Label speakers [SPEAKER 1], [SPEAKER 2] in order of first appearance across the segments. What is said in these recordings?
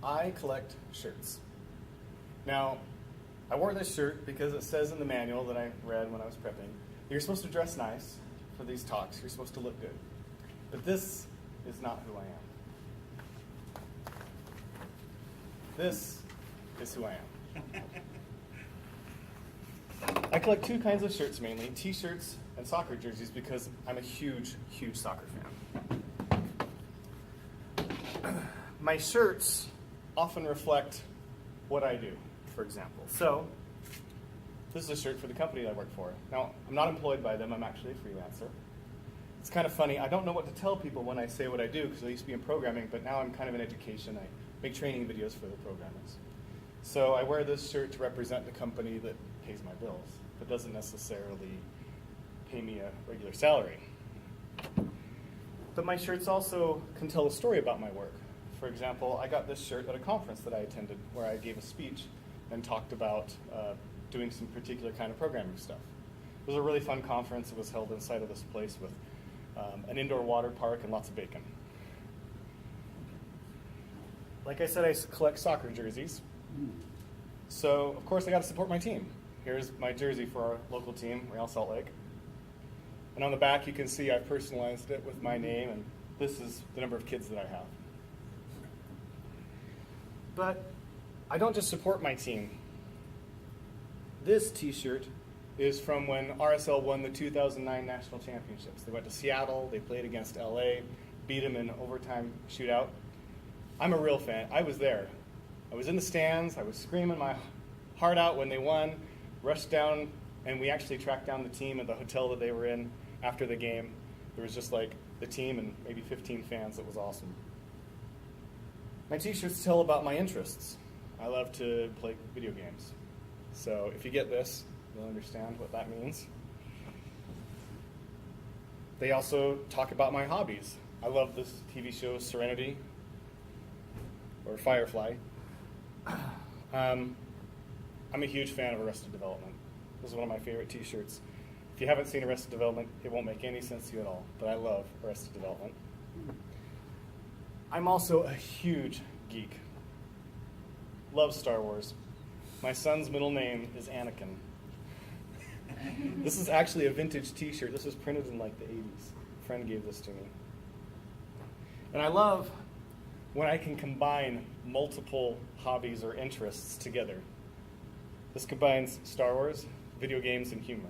[SPEAKER 1] I collect shirts. Now, I wore this shirt because it says in the manual that I read when I was prepping, you're supposed to dress nice for these talks. You're supposed to look good. But this is not who I am. This is who I am. I collect two kinds of shirts mainly, t-shirts and soccer jerseys, because I'm a huge, huge soccer fan. My shirts often reflect what I do, for example. So, this is a shirt for the company that I work for. Now, I'm not employed by them, I'm actually a freelancer. It's kind of funny, I don't know what to tell people when I say what I do, because I used to be in programming, but now I'm kind of in education. I make training videos for the programmers. So I wear this shirt to represent the company that pays my bills, but doesn't necessarily pay me a regular salary. But my shirts also can tell a story about my work. For example, I got this shirt at a conference that I attended where I gave a speech and talked about doing some particular kind of programming stuff. It was a really fun conference. It was held inside of this place with an indoor water park and lots of bacon. Like I said, I collect soccer jerseys. So, of course, I got to support my team. Here's my jersey for our local team, Real Salt Lake. And on the back, you can see I've personalized it with my name, and this is the number of kids that I have. But I don't just support my team. This t-shirt is from when RSL won the 2009 national championships. They went to Seattle, they played against LA, beat them in overtime shootout. I'm a real fan. I was there. I was in the stands, I was screaming my heart out when they won, rushed down, and we actually tracked down the team at the hotel that they were in after the game. There was just like the team and maybe 15 fans. It was awesome. My t-shirts tell about my interests. I love to play video games. So if you get this, you'll understand what that means. They also talk about my hobbies. I love this TV show Serenity, or Firefly. I'm a huge fan of Arrested Development. This is one of my favorite t-shirts. If you haven't seen Arrested Development, it won't make any sense to you at all, but I love Arrested Development. I'm also a huge geek. Love Star Wars. My son's middle name is Anakin. This is actually a vintage t-shirt. This was printed in like the 80s. A friend gave this to me. And I love when I can combine multiple hobbies or interests together. This combines Star Wars, video games, and humor.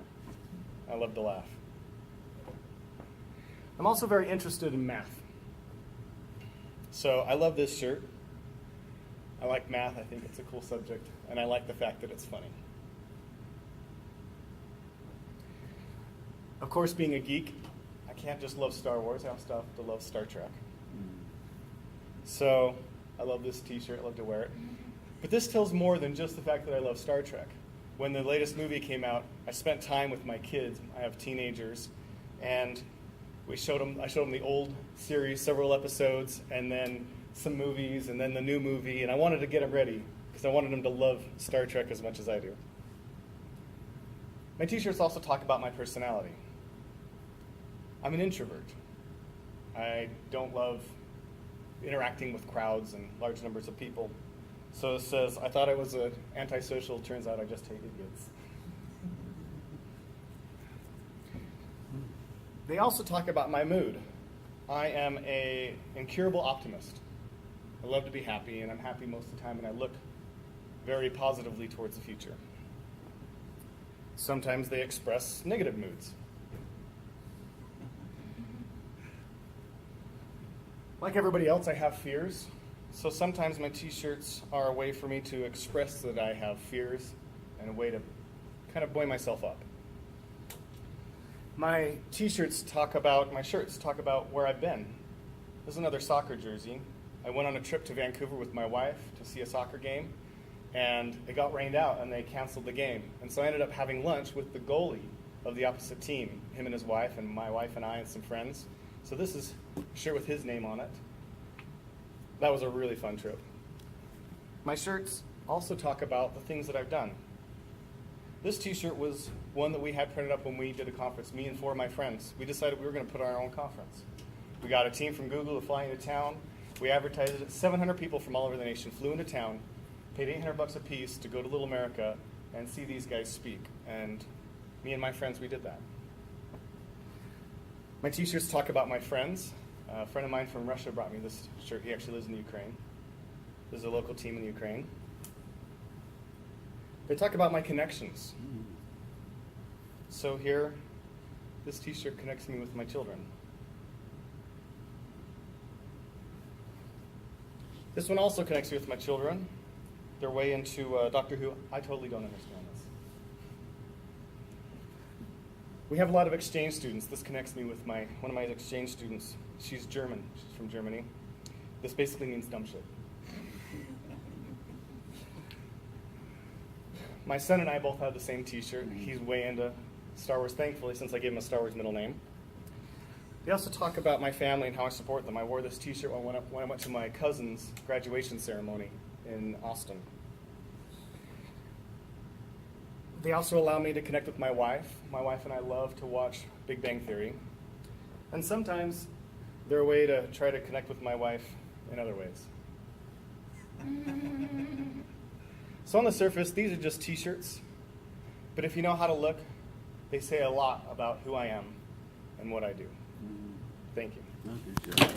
[SPEAKER 1] I love to laugh. I'm also very interested in math. So I love this shirt. I like math. I think it's a cool subject. And I like the fact that it's funny. Of course, being a geek, I can't just love Star Wars. I also have to love Star Trek. So I love this t-shirt. I love to wear it. But this tells more than just the fact that I love Star Trek. When the latest movie came out, I spent time with my kids. I have teenagers. And I showed them the old series, several episodes, and then some movies, and then the new movie. And I wanted to get them ready because I wanted them to love Star Trek as much as I do. My t-shirts also talk about my personality. I'm an introvert. I don't love interacting with crowds and large numbers of people. So it says, I thought I was an antisocial, turns out I just hate idiots. They also talk about my mood. I am an incurable optimist. I love to be happy, and I'm happy most of the time, and I look very positively towards the future. Sometimes they express negative moods. Like everybody else, I have fears. So sometimes my t-shirts are a way for me to express that I have fears and a way to kind of buoy myself up. My shirts talk about where I've been. This is another soccer jersey. I went on a trip to Vancouver with my wife to see a soccer game, and it got rained out and they canceled the game. And so I ended up having lunch with the goalie of the opposite team, him and his wife, and my wife and I and some friends. So this is a shirt with his name on it. That was a really fun trip. My shirts also talk about the things that I've done. This t-shirt was one that we had printed up when we did a conference, me and 4 of my friends. We decided we were going to put our own conference. We got a team from Google to fly into town. We advertised it. 700 people from all over the nation flew into town, paid $800 a piece to go to Little America and see these guys speak. And me and my friends, we did that. My t-shirts talk about my friends. A friend of mine from Russia brought me this shirt. He actually lives in Ukraine. This is a local team in Ukraine. They talk about my connections. So here, this t-shirt connects me with my children. This one also connects me with my children. They're way into Doctor Who. I totally don't understand this. We have a lot of exchange students. This connects me with one of my exchange students. She's German. She's from Germany. This basically means dumb shit. My son and I both have the same t-shirt. He's way into Star Wars, thankfully, since I gave him a Star Wars middle name. They also talk about my family and how I support them. I wore this t-shirt when I went to my cousin's graduation ceremony in Austin. They also allow me to connect with my wife. My wife and I love to watch Big Bang Theory. And sometimes they're a way to try to connect with my wife in other ways. So on the surface, these are just t-shirts. But if you know how to look, they say a lot about who I am and what I do. Thank you.
[SPEAKER 2] Oh, good job.